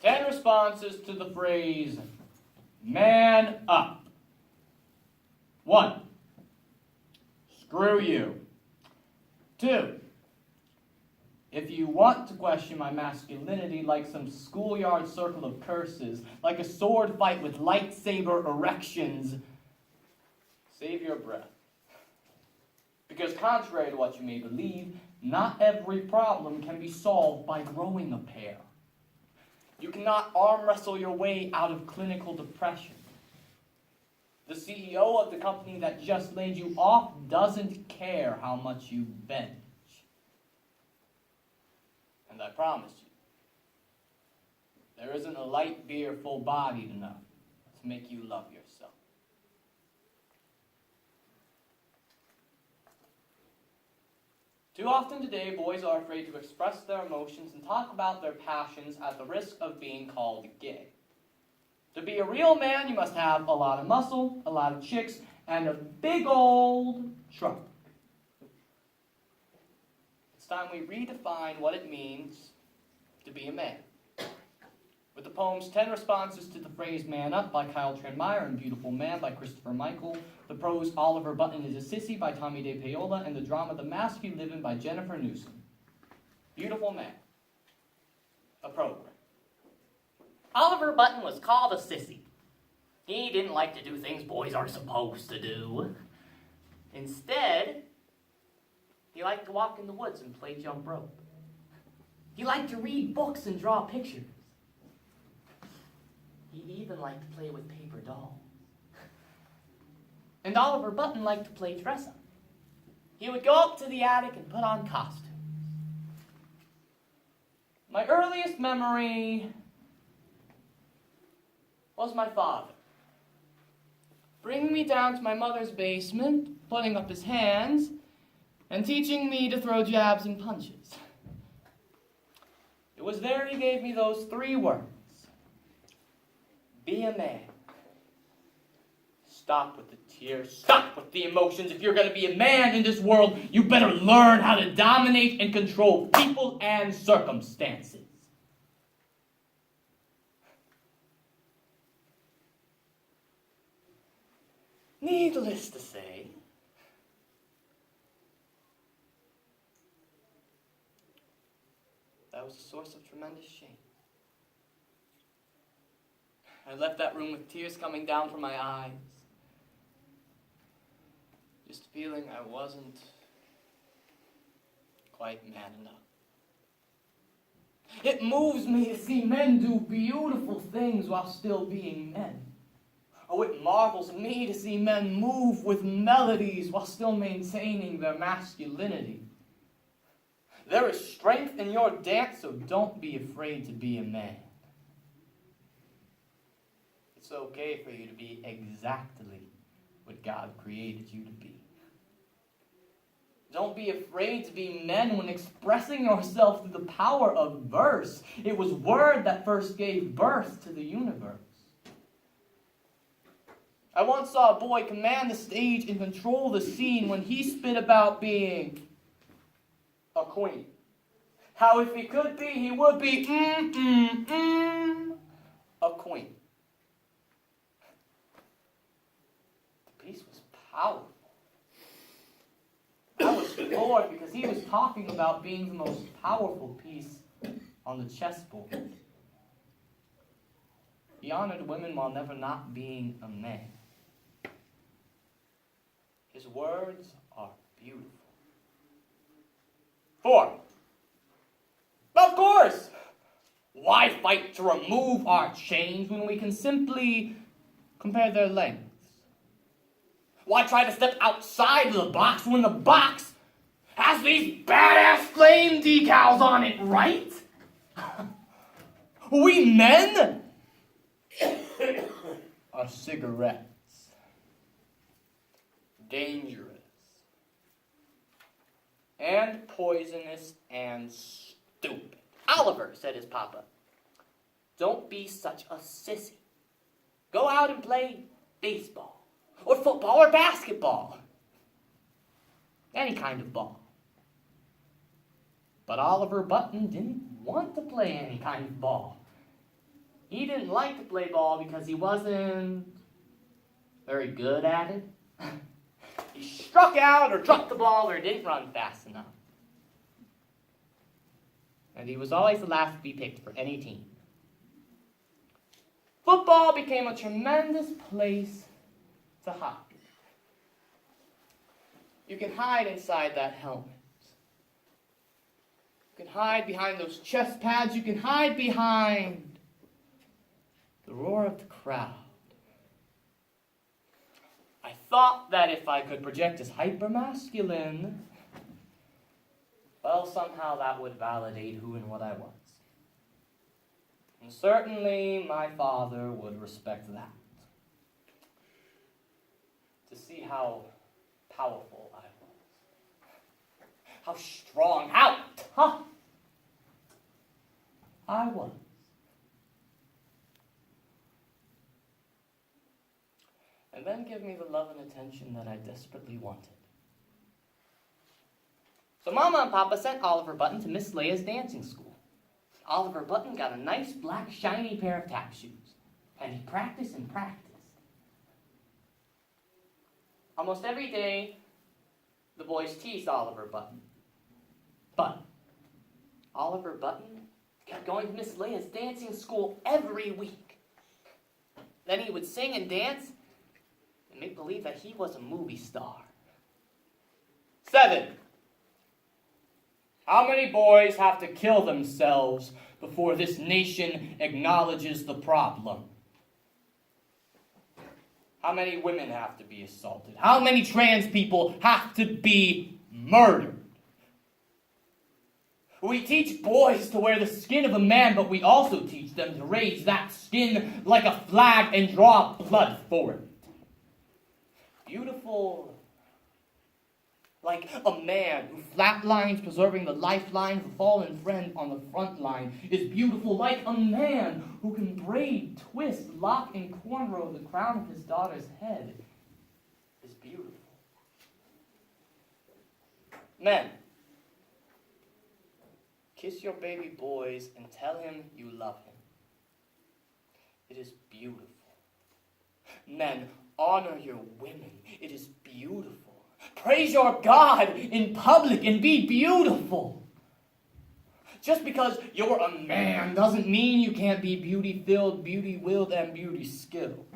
10 responses to the phrase, man up. 1. Screw you. 2. If you want to question my masculinity like some schoolyard circle of curses, like a sword fight with lightsaber erections, save your breath. Because contrary to what you may believe, not every problem can be solved by growing a pair. You cannot arm wrestle your way out of clinical depression. The CEO of the company that just laid you off doesn't care how much you bench. And I promise you, there isn't a light beer full-bodied enough to make you love yourself. Too often today, boys are afraid to express their emotions and talk about their passions at the risk of being called gay. To be a real man, you must have a lot of muscle, a lot of chicks, and a big old trunk. It's time we redefine what it means to be a man. With the poems 10 Responses to the Phrase Man Up by Kyle Tranmere and Beautiful Man by Christopher Michael, the prose Oliver Button is a Sissy by Tommy De Paola, and the drama The Mask You Live In by Jennifer Newsom. Beautiful Man. A program. Oliver Button was called a sissy. He didn't like to do things boys are supposed to do. Instead, he liked to walk in the woods and play jump rope. He liked to read books and draw pictures. He even liked to play with paper dolls. And Oliver Button liked to play dress-up. He would go up to the attic and put on costumes. My earliest memory was my father bringing me down to my mother's basement, putting up his hands, and teaching me to throw jabs and punches. It was there he gave me those 3 words. Be a man. Stop with the tears. Stop with the emotions. If you're going to be a man in this world, you better learn how to dominate and control people and circumstances. Needless to say, that was a source of tremendous shame. I left that room with tears coming down from my eyes, just feeling I wasn't quite man enough. It moves me to see men do beautiful things while still being men. Oh, it marvels me to see men move with melodies while still maintaining their masculinity. There is strength in your dance, so don't be afraid to be a man. It's okay for you to be exactly what God created you to be. Don't be afraid to be men when expressing yourself through the power of verse. It was word that first gave birth to the universe. I once saw a boy command the stage and control the scene when he spit about being a queen. How if he could be, he would be a queen. The piece was powerful. I was floored because he was talking about being the most powerful piece on the chessboard. He honored women while never not being a man. His words are beautiful. 4. Of course! Why fight to remove our chains when we can simply compare their lengths? Why try to step outside of the box when the box has these badass flame decals on it, right? We men are cigarettes. Dangerous. And poisonous and stupid. Oliver, said his papa, don't be such a sissy. Go out and play baseball, or football, or basketball. Any kind of ball. But Oliver Button didn't want to play any kind of ball. He didn't like to play ball because he wasn't very good at it. He struck out or dropped the ball or didn't run fast enough. And he was always the last to be picked for any team. Football became a tremendous place to hide. You can hide inside that helmet. You can hide behind those chest pads. You can hide behind the roar of the crowd. I thought that if I could project as hypermasculine, well, somehow that would validate who and what I was. And certainly my father would respect that. To see how powerful I was. How strong, how tough I was. And then give me the love and attention that I desperately wanted. So Mama and Papa sent Oliver Button to Miss Leia's dancing school. Oliver Button got a nice black shiny pair of tap shoes. And he practiced and practiced. Almost every day, the boys teased Oliver Button. But Oliver Button kept going to Miss Leia's dancing school every week. Then he would sing and dance and make believe that he was a movie star. 7. How many boys have to kill themselves before this nation acknowledges the problem? How many women have to be assaulted? How many trans people have to be murdered? We teach boys to wear the skin of a man, but we also teach them to raise that skin like a flag and draw blood for it. Beautiful, like a man who flatlines, preserving the lifeline of a fallen friend on the front line, is beautiful like a man who can braid, twist, lock, and cornrow the crown of his daughter's head is beautiful. Men, kiss your baby boys and tell him you love him. It is beautiful. Men, honor your women. It is beautiful. Praise your God in public and be beautiful. Just because you're a man doesn't mean you can't be beauty-filled, beauty-willed, and beauty-skilled.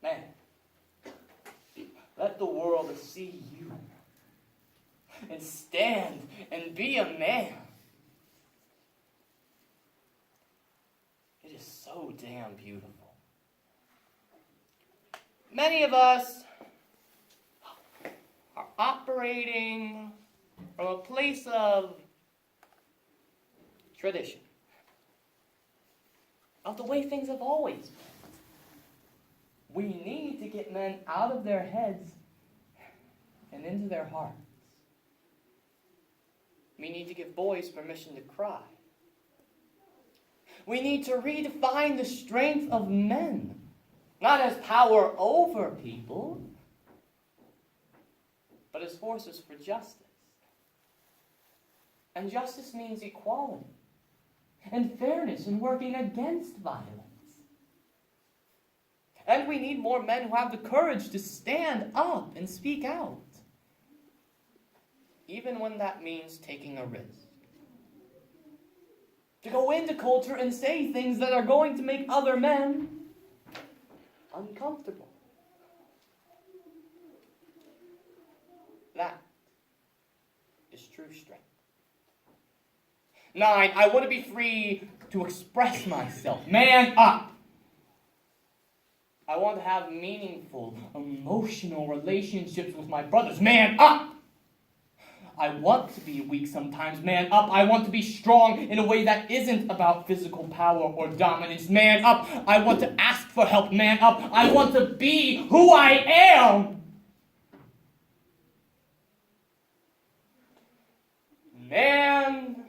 Man, let the world see you and stand and be a man. It is so damn beautiful. Many of us are operating from a place of tradition, of the way things have always been. We need to get men out of their heads and into their hearts. We need to give boys permission to cry. We need to redefine the strength of men, not as power over people, but as forces for justice. And justice means equality and fairness in working against violence. And we need more men who have the courage to stand up and speak out, even when that means taking a risk. To go into culture and say things that are going to make other men uncomfortable. That is true strength. 9, I want to be free to express myself. Man up! I want to have meaningful, emotional relationships with my brothers. Man up! I want to be weak sometimes. Man up! I want to be strong in a way that isn't about physical power or dominance. Man up! I want to ask for help. Man up! I want to be who I am! Man